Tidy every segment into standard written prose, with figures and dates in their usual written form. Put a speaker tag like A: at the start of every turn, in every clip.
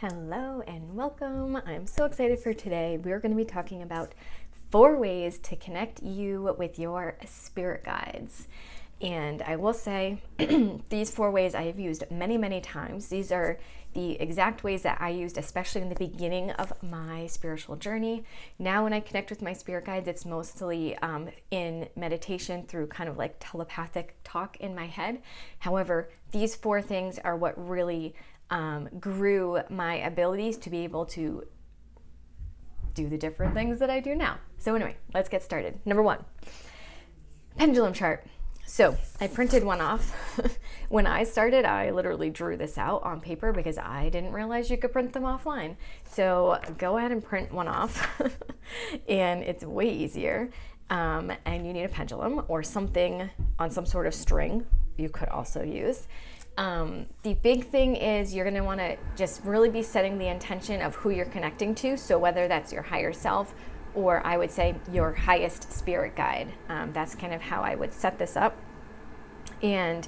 A: Hello and welcome. I'm so excited for today. We're going to be talking about 4 ways to connect you with your spirit guides. And I will say these 4 ways I have used many times. These are the exact ways that I used, especially in the beginning of my spiritual journey. Now when I connect with my spirit guides, it's mostly in meditation through kind of like telepathic talk in my head. However, these 4 things are what really grew my abilities to be able to do the different things that I do now. So anyway, let's get started. Number 1, pendulum chart. So I printed one off. When I started, I literally drew this out on paper because I didn't realize you could print them offline. So go ahead and print one off and it's way easier. And you need a pendulum or something on some sort of string you could also use. The big thing is you're going to want to just really be setting the intention of who you're connecting to. So whether that's your higher self or I would say your highest spirit guide. That's kind of how I would set this up. And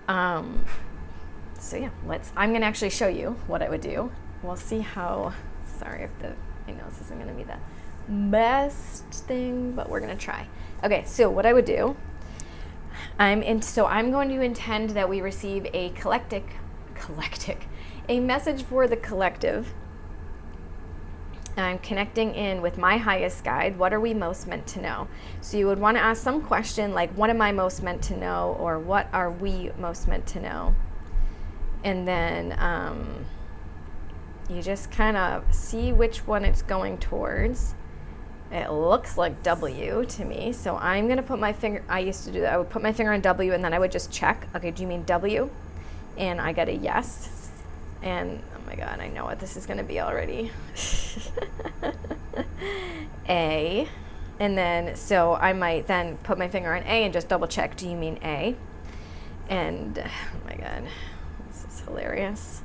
A: so yeah, I'm going to actually show you what I would do. We'll see how, I know this isn't going to be the best thing, but we're going to try. Okay, so what I would do, I'm going to intend that we receive a message for the collective. I'm connecting in with my highest guide. What are we most meant to know? So you would want to ask some question like, what am I most meant to know? Or what are we most meant to know? And then you just kind of see which one it's going towards. It looks like W to me. So I'm going to put my finger, I used to do that. I would put my finger on W and then I would just check. Okay, do you mean W? And I got a yes. And oh my God, I know what this is going to be already. A. And then, so I might then put my finger on A and just double check. Do you mean A? And oh my God, this is hilarious.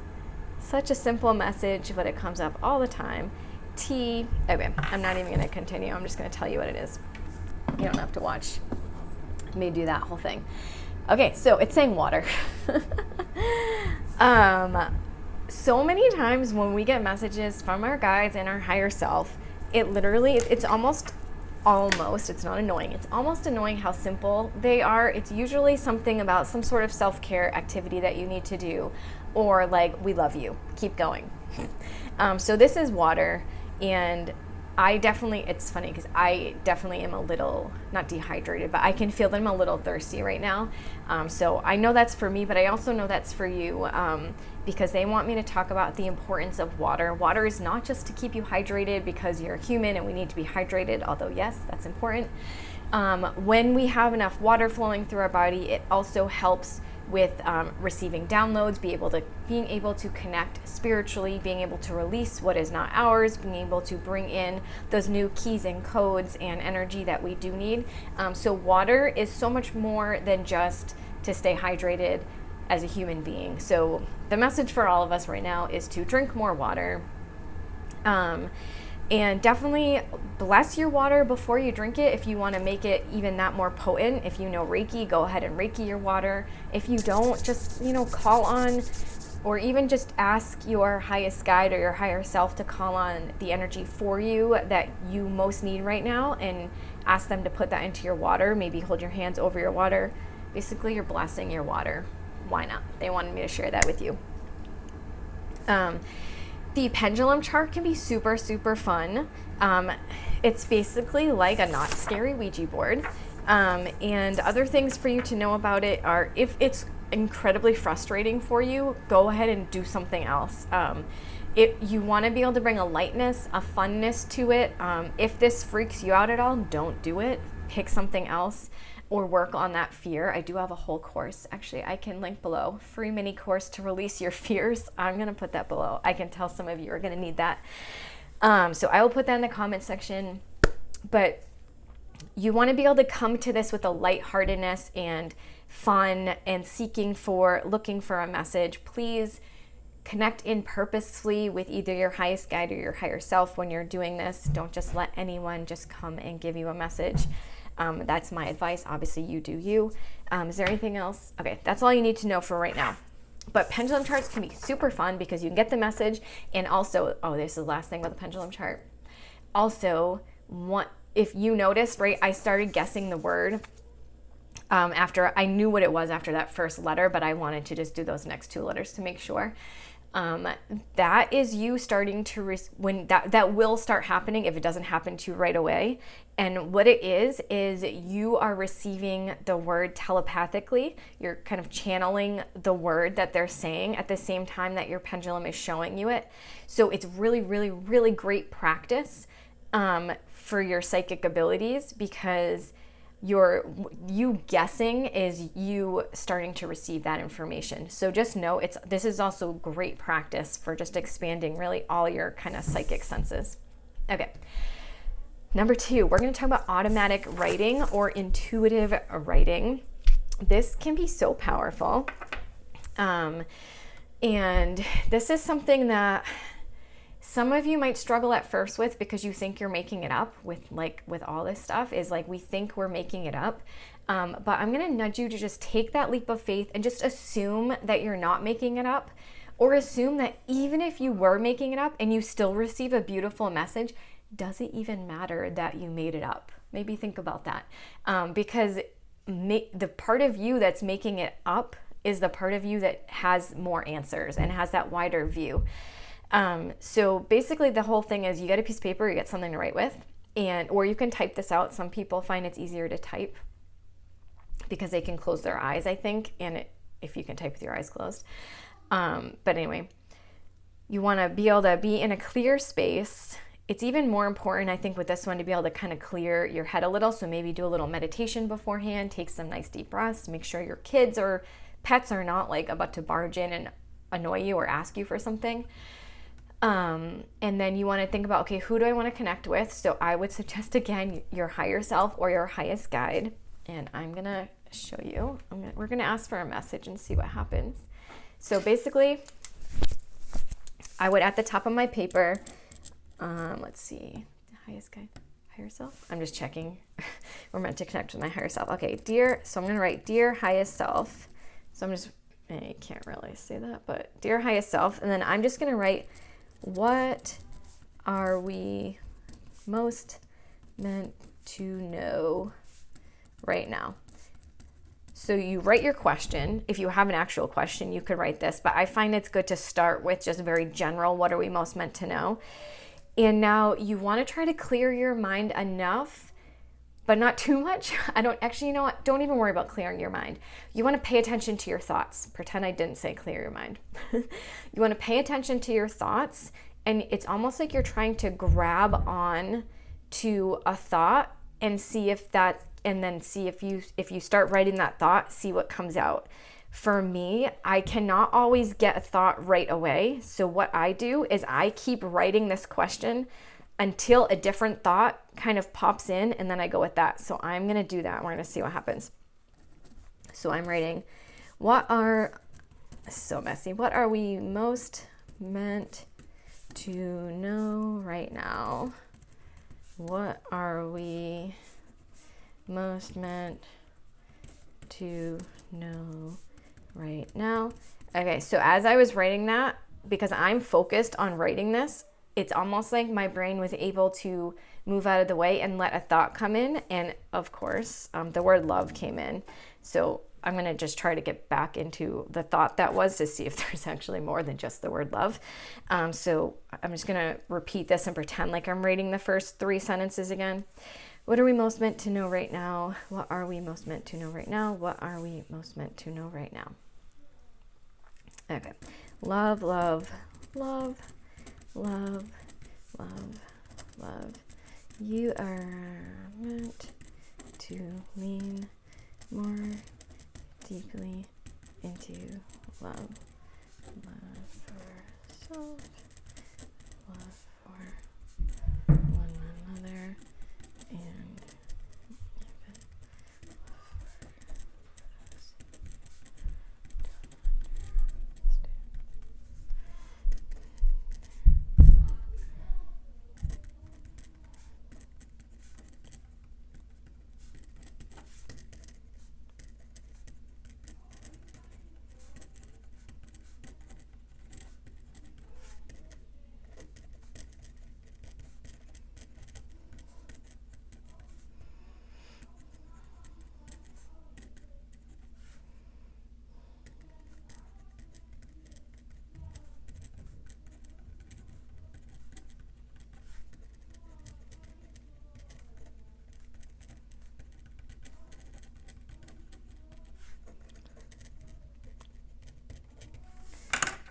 A: Such a simple message, but it comes up all the time. T. Okay, I'm not even going to continue. I'm just going to tell you what it is. You don't have to watch me do that whole thing. Okay, so it's saying water. So many times when we get messages from our guides and our higher self, it's almost, it's not annoying. It's almost annoying how simple they are. It's usually something about some sort of self-care activity that you need to do, or like, we love you, keep going. So this is water. And it's funny because I definitely am a little, not dehydrated, but I can feel that I'm a little thirsty right now. So I know that's for me, but I also know that's for you because they want me to talk about the importance of water. Water is not just to keep you hydrated because you're human and we need to be hydrated, although yes, that's important. When we have enough water flowing through our body, it also helps with receiving downloads, being able to connect spiritually, being able to release what is not ours, being able to bring in those new keys and codes and energy that we do need. So water is so much more than just to stay hydrated as a human being. So the message for all of us right now is to drink more water. And definitely bless your water before you drink it if you want to make it even that more potent. If you know Reiki, go ahead and Reiki your water. If you don't, just, call on or even just ask your highest guide or your higher self to call on the energy for you that you most need right now and ask them to put that into your water. Maybe hold your hands over your water. Basically, you're blessing your water. Why not? They wanted me to share that with you. The pendulum chart can be super fun. It's basically like a not scary Ouija board. And other things for you to know about it are, if it's incredibly frustrating for you, go ahead and do something else. You want to be able to bring a lightness, a funness to it. If this freaks you out at all, don't do it. Pick something else or work on that fear. I do have a whole course. Actually, I can link below. Free mini course to release your fears. I'm going to put that below. I can tell some of you are going to need that. So I will put that in the comment section. But you want to be able to come to this with a lightheartedness and fun and looking for a message. Please connect in purposefully with either your highest guide or your higher self when you're doing this. Don't just let anyone just come and give you a message. That's my advice. Obviously, you do you. Is there anything else? Okay, that's all you need to know for right now. But pendulum charts can be super fun because you can get the message, and also, oh, this is the last thing about the pendulum chart. Also, if you noticed, right, I started guessing the word after I knew what it was after that first letter, but I wanted to just do those next 2 letters to make sure. That is you starting to when that will start happening if it doesn't happen to you right away. And what it is you are receiving the word telepathically. You're kind of channeling the word that they're saying at the same time that your pendulum is showing you it. So it's really, really, really great practice for your psychic abilities, because you guessing is you starting to receive that information. So just know this is also great practice for just expanding really all your kind of psychic senses. Okay. Number 2, we're going to talk about automatic writing or intuitive writing. This can be so powerful. And this is something that some of you might struggle at first with, because you think you're making it up with all this stuff, is like we think we're making it up. But I'm going to nudge you to just take that leap of faith and just assume that you're not making it up, or assume that even if you were making it up and you still receive a beautiful message, does it even matter that you made it up? Maybe think about that. Because the part of you that's making it up is the part of you that has more answers and has that wider view. So basically the whole thing is you get a piece of paper, you get something to write with, or you can type this out. Some people find it's easier to type because they can close their eyes, I think, if you can type with your eyes closed. But anyway, you want to be able to be in a clear space. It's even more important, I think, with this one to be able to kind of clear your head a little. So maybe do a little meditation beforehand, take some nice deep breaths, make sure your kids or pets are not like about to barge in and annoy you or ask you for something. And then you want to think about, okay, who do I want to connect with? So I would suggest, again, your higher self or your highest guide. And I'm going to show you. We're going to ask for a message and see what happens. So basically, I would, at the top of my paper, let's see, highest guide, higher self. I'm just checking. We're meant to connect with my higher self. Okay, so I'm going to write dear highest self. So I can't really say that, but dear highest self. And then I'm just going to write, what are we most meant to know right now? So you write your question. If you have an actual question, you could write this, but I find it's good to start with just very general, what are we most meant to know? And now you want to try to clear your mind enough, but not too much. You know what? Don't even worry about clearing your mind. You want to pay attention to your thoughts. Pretend I didn't say clear your mind. You want to pay attention to your thoughts, and it's almost like you're trying to grab on to a thought and see if you start writing that thought, see what comes out. For me, I cannot always get a thought right away. So what I do is I keep writing this question until a different thought kind of pops in, and then I go with that. So I'm going to do that. We're going to see what happens. So I'm writing, what are we most meant to know right now? What are we most meant to know right now? Okay, so as I was writing that, because I'm focused on writing this, it's almost like my brain was able to move out of the way and let a thought come in. And of course, the word love came in. So I'm going to just try to get back into the thought that was to see if there's actually more than just the word love. So I'm just going to repeat this and pretend like I'm reading the first 3 sentences again. What are we most meant to know right now? What are we most meant to know right now? What are we most meant to know right now? Okay. Love, love, love, love, love, love. You are meant to lean more deeply into love. Love for self, love for one another, and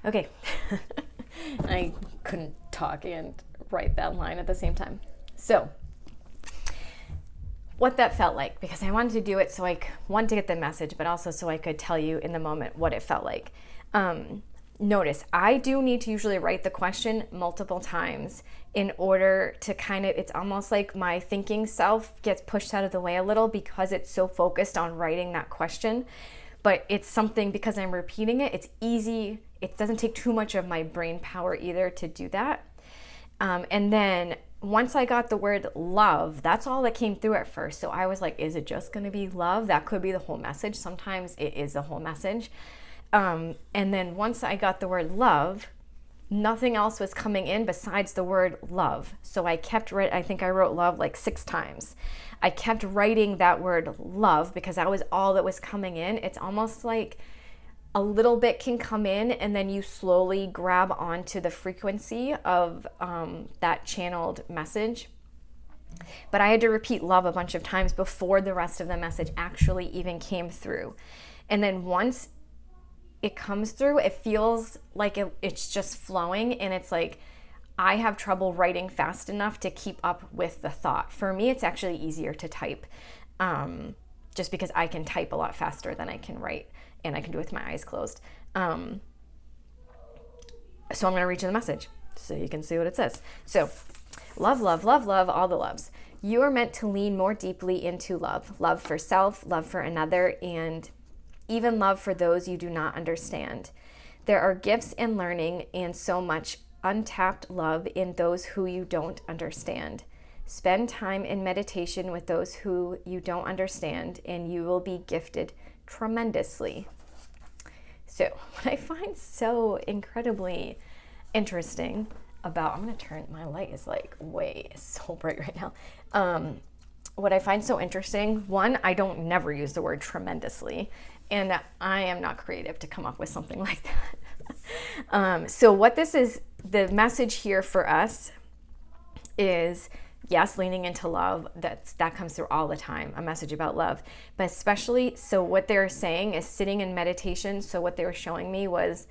A: Okay. I couldn't talk and write that line at the same time. So, what that felt like, because I wanted to do it so I wanted to get the message, but also so I could tell you in the moment what it felt like. Notice, I do need to usually write the question multiple times in order to it's almost like my thinking self gets pushed out of the way a little because it's so focused on writing that question. But it's something, because I'm repeating it, it's easy. It doesn't take too much of my brain power either to do that. And then once I got the word love, that's all that came through at first. So I was like, is it just going to be love? That could be the whole message. Sometimes it is the whole message. And then once I got the word love, nothing else was coming in besides the word love. So I kept I think I wrote love like 6 times. I kept writing that word love because that was all that was coming in. It's almost like a little bit can come in and then you slowly grab onto the frequency of that channeled message. But I had to repeat love a bunch of times before the rest of the message actually even came through. And then once it comes through, it feels like it's just flowing, and it's like I have trouble writing fast enough to keep up with the thought. For me, it's actually easier to type, just because I can type a lot faster than I can write, and I can do it with my eyes closed. So I'm going to read you the message so you can see what it says. So, love, love, love, love, all the loves. You are meant to lean more deeply into love. Love for self, love for another, and even love for those you do not understand. There are gifts in learning and so much untapped love in those who you don't understand. Spend time in meditation with those who you don't understand, and you will be gifted tremendously. So, what I find so incredibly interesting about, I'm going to turn, my light is like so bright right now. What I find so interesting, one, I don't never use the word tremendously, and I am not creative to come up with something like that. So what this is, the message here for us is, yes, leaning into love. That comes through all the time, a message about love. But especially, so what they're saying is sitting in meditation. So what they were showing me was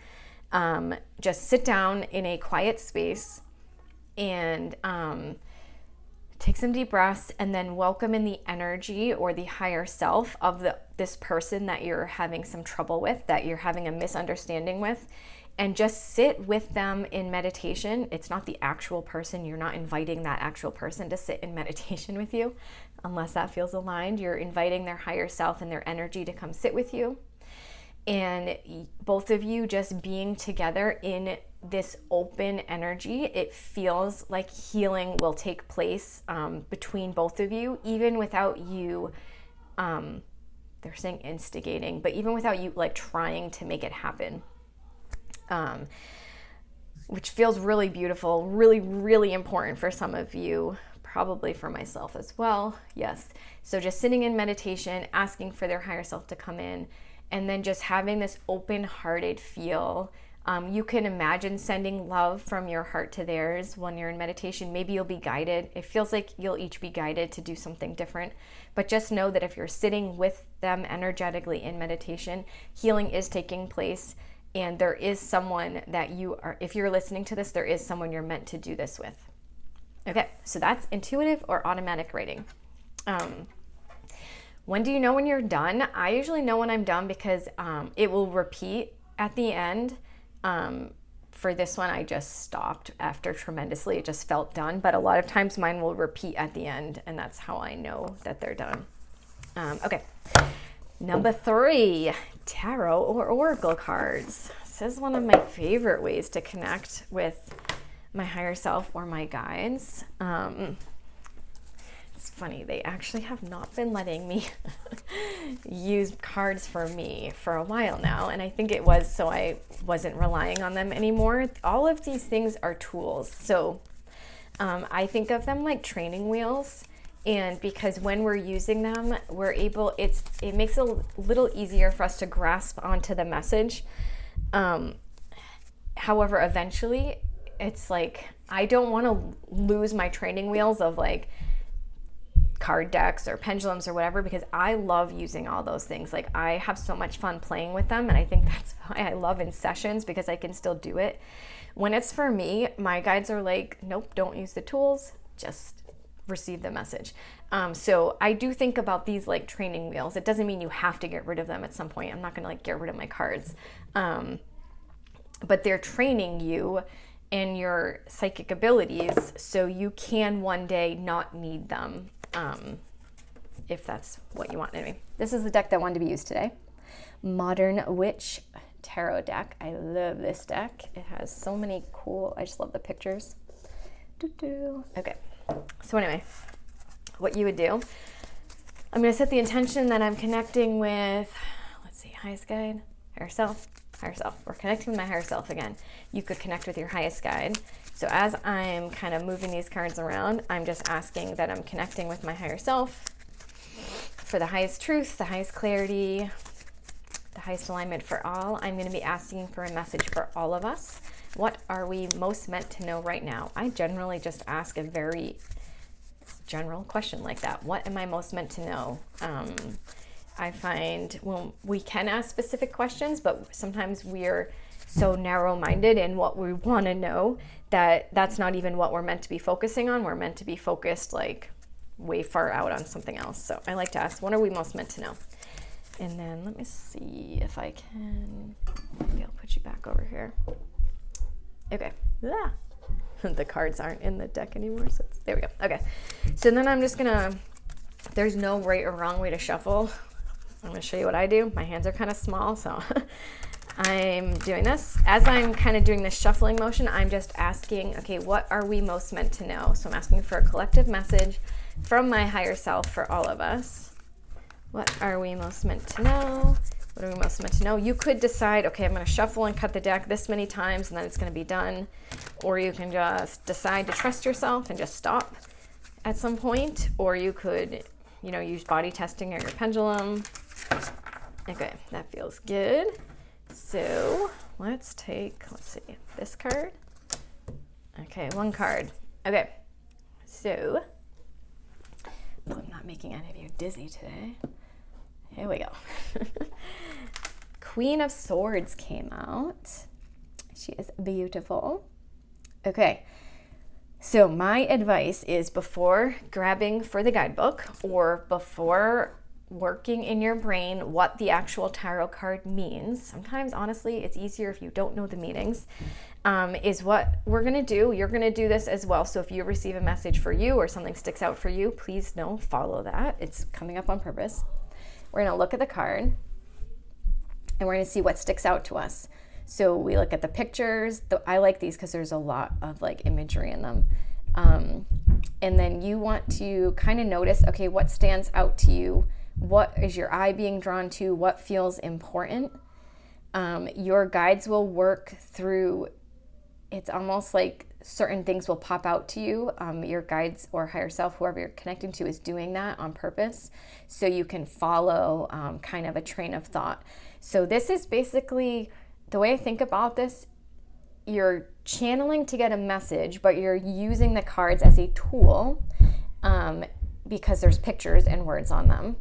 A: just sit down in a quiet space and take some deep breaths, and then welcome in the energy or the higher self of this person that you're having some trouble with, that you're having a misunderstanding with, and just sit with them in meditation. It's not the actual person. You're not inviting that actual person to sit in meditation with you, unless that feels aligned. You're inviting their higher self and their energy to come sit with you. And both of you just being together in this open energy, it feels like healing will take place between both of you, even without you, they're saying instigating, but even without you like trying to make it happen, which feels really beautiful, really, really important for some of you, probably for myself as well. Yes. So just sitting in meditation, asking for their higher self to come in, and then just having this open-hearted feel. You can imagine sending love from your heart to theirs when you're in meditation. Maybe you'll be guided. It feels like you'll each be guided to do something different. But just know that if you're sitting with them energetically in meditation, healing is taking place. And there is someone that you are, if you're listening to this, there is someone you're meant to do this with. Okay, so that's intuitive or automatic writing. When do you know when you're done? I usually know when I'm done because it will repeat at the end. For this one, I just stopped after tremendously. It just felt done. But a lot of times mine will repeat at the end, and that's how I know that they're done. Okay. Number 3, tarot or oracle cards. This is one of my favorite ways to connect with my higher self or my guides. It's funny, they actually have not been letting me use cards for me for a while now, and I think it was so I wasn't relying on them anymore. All of these things are tools, so I think of them like training wheels, and because when we're using them, we're able, it makes it a little easier for us to grasp onto the message. However, eventually, it's like I don't want to lose my training wheels of like card decks or pendulums or whatever, because I love using all those things. Like, I have so much fun playing with them, and I think that's why I love in sessions, because I can still do it. When it's for me, my guides are like, nope, don't use the tools, just receive the message. So I do think about these like training wheels. It doesn't mean you have to get rid of them at some point. I'm not gonna like get rid of my cards, but they're training you in your psychic abilities, so you can one day not need them, if that's what you want. Anyway, this is the deck that wanted to be used today. Modern Witch Tarot deck. I love this deck. It has so many cool, I just love the pictures. Okay, so anyway, what you would do, I'm going to set the intention that I'm connecting with, let's see, highest guide, higher self. We're connecting with my higher self again. You could connect with your highest guide. So as I'm kind of moving these cards around, I'm just asking that I'm connecting with my higher self for the highest truth, the highest clarity, the highest alignment for all. I'm going to be asking for a message for all of us. What are we most meant to know right now? I generally just ask a very general question like that. What am I most meant to know? I find, well, we can ask specific questions, but sometimes we're so narrow-minded in what we want to know that that's not even what we're meant to be focusing on. We're meant to be focused like way far out on something else. So I like to ask, what are we most meant to know? And then let me see if I can, maybe I'll put you back over here. Okay. Yeah. The cards aren't in the deck anymore, so there we go. Okay. So then I'm just gonna, there's no right or wrong way to shuffle. I'm gonna show you what I do. My hands are kind of small, so I'm doing this. As I'm kind of doing this shuffling motion, I'm just asking, okay, what are we most meant to know? So I'm asking for a collective message from my higher self for all of us. What are we most meant to know? What are we most meant to know? You could decide, okay, I'm going to shuffle and cut the deck this many times and then it's going to be done. Or you can just decide to trust yourself and just stop at some point. Or you could, you know, use body testing or your pendulum. Okay, that feels good. So let's take, let's see, this card. Okay, one card. Okay, so I'm not making any of you dizzy today. Here we go. Queen of Swords came out. She is beautiful. Okay, so my advice is before grabbing for the guidebook or before working in your brain what the actual tarot card means, sometimes honestly it's easier if you don't know the meanings, is what we're going to do. You're going to do this as well. So if you receive a message for you or something sticks out for you, please know, follow that. It's coming up on purpose. We're going to look at the card and we're going to see what sticks out to us. So we look at the pictures. I like these because there's a lot of like imagery in them. And then you want to kind of notice, okay, what stands out to you? What is your eye being drawn to? What feels important? Your guides will work through, it's almost like certain things will pop out to you. Your guides or higher self, whoever you're connecting to, is doing that on purpose so you can follow kind of a train of thought. So this is basically, the way I think about this, you're channeling to get a message, but you're using the cards as a tool because there's pictures and words on them.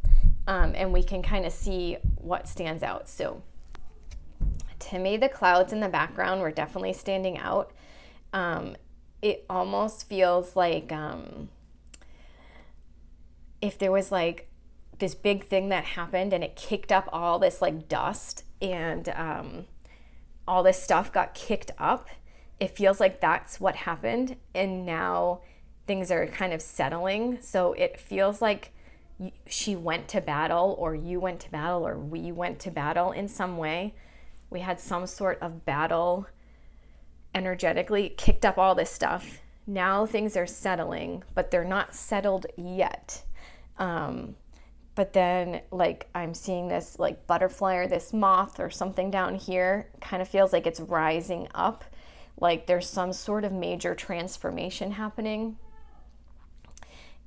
A: And we can kind of see what stands out. So to me, the clouds in the background were definitely standing out. It almost feels like if there was like this big thing that happened and it kicked up all this like dust and all this stuff got kicked up. It feels like that's what happened. And now things are kind of settling. So it feels like she went to battle, or you went to battle, or we went to battle in some way. We had some sort of battle energetically, kicked up all this stuff. Now things are settling, but they're not settled yet. But then like I'm seeing this like butterfly or this moth or something down here, kind of feels like it's rising up. Like there's some sort of major transformation happening.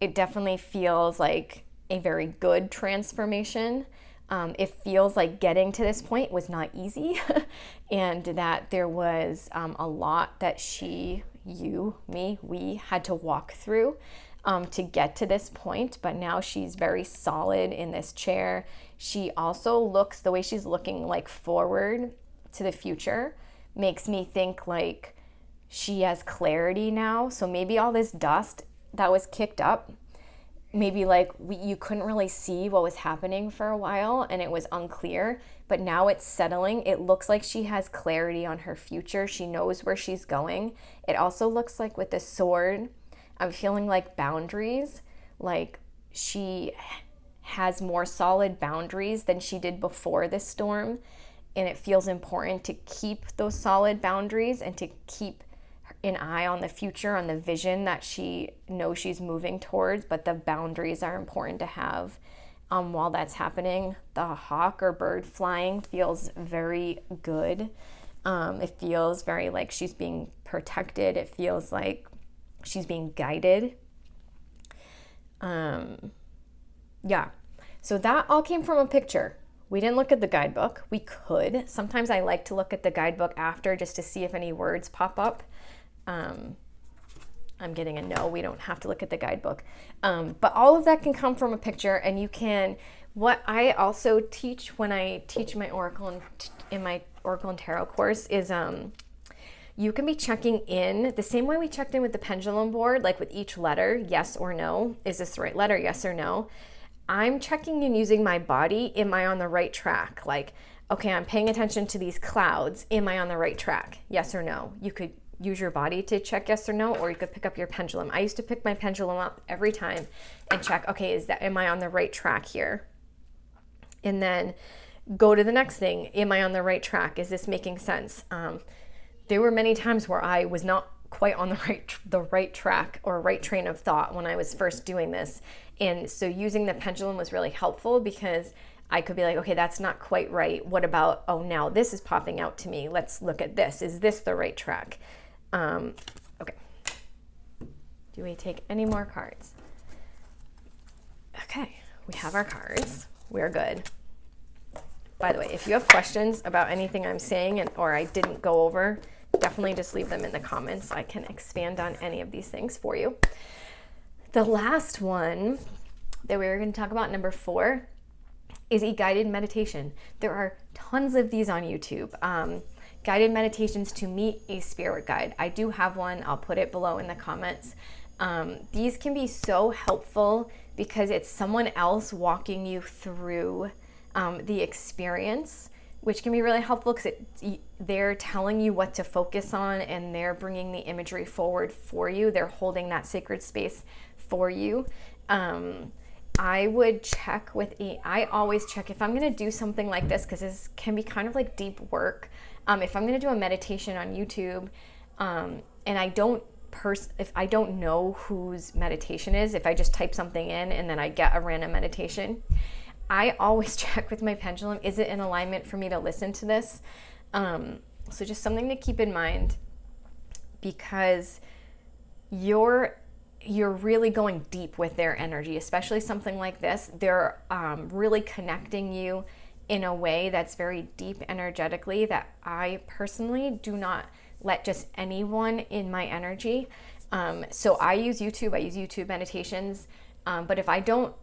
A: It definitely feels like a very good transformation. It feels like getting to this point was not easy and that there was a lot that she, you, me, we had to walk through. to get to this point, but now she's very solid in this chair. She also looks, the way she's looking like forward to the future makes me think like she has clarity now. So maybe all this dust that was kicked up, maybe like you couldn't really see what was happening for a while and it was unclear, but now it's settling. It looks like she has clarity on her future. She knows where she's going. It also looks like with the sword, I'm feeling like boundaries, like she has more solid boundaries than she did before this storm. And it feels important to keep those solid boundaries and to keep an eye on the future, on the vision that she knows she's moving towards, but the boundaries are important to have while that's happening. The hawk or bird flying feels very good. It feels very like she's being protected. It feels like she's being guided. Yeah. So that all came from a picture. We didn't look at the guidebook. We could. Sometimes I like to look at the guidebook after just to see if any words pop up. I'm getting a no, we don't have to look at the guidebook. But all of that can come from a picture, and you can, what I also teach when I teach my Oracle in my Oracle and Tarot course is you can be checking in the same way we checked in with the pendulum board, like with each letter, yes or no. Is this the right letter, yes or no? I'm checking in using my body. Am I on the right track? Like, okay, I'm paying attention to these clouds. Am I on the right track? Yes or no? You could use your body to check yes or no, or you could pick up your pendulum. I used to pick my pendulum up every time and check, okay, am I on the right track here? And then go to the next thing. Am I on the right track? Is this making sense? There were many times where I was not quite on the right track or right train of thought when I was first doing this. And so using the pendulum was really helpful because I could be like, okay, that's not quite right. What about, oh, now this is popping out to me. Let's look at this. Is this the right track? Okay. Do we take any more cards? Okay, we have our cards. We're good. By the way, if you have questions about anything I'm saying or I didn't go over, definitely just leave them in the comments. I can expand on any of these things for you. The last one that we're going to talk about, number 4, is a guided meditation. There are tons of these on YouTube. Guided meditations to meet a spirit guide. I do have one. I'll put it below in the comments. These can be so helpful because it's someone else walking you through the experience, which can be really helpful because they're telling you what to focus on and they're bringing the imagery forward for you. They're holding that sacred space for you. I would check I always check if I'm going to do something like this, because this can be kind of like deep work. If I'm going to do a meditation on YouTube, and if I don't know whose meditation is, if I just type something in and then I get a random meditation, I always check with my pendulum, is it in alignment for me to listen to this? So just something to keep in mind, because you're really going deep with their energy, especially something like this. They're really connecting you in a way that's very deep energetically that I personally do not let just anyone in my energy. So I use YouTube meditations, but if I don't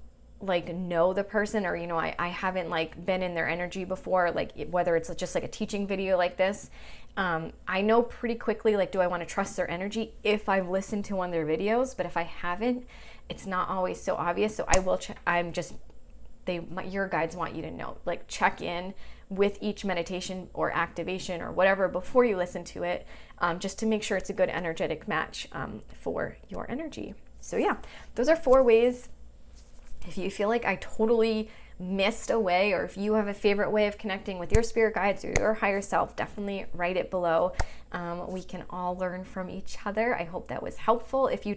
A: know the person, or I haven't been in their energy before, whether it's just a teaching video like this, I know pretty quickly do I want to trust their energy if I've listened to one of their videos. But if I haven't, it's not always so obvious. So I will check. Your guides want you to know, check in with each meditation or activation or whatever before you listen to it, just to make sure it's a good energetic match for your energy. So yeah, those are 4 ways. If you feel like I totally missed a way, or if you have a favorite way of connecting with your spirit guides or your higher self, definitely write it below. We can all learn from each other. I hope that was helpful. If you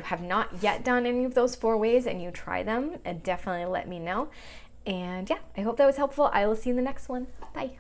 A: have not yet done any of those 4 ways and you try them, definitely let me know. And yeah, I hope that was helpful. I will see you in the next one. Bye.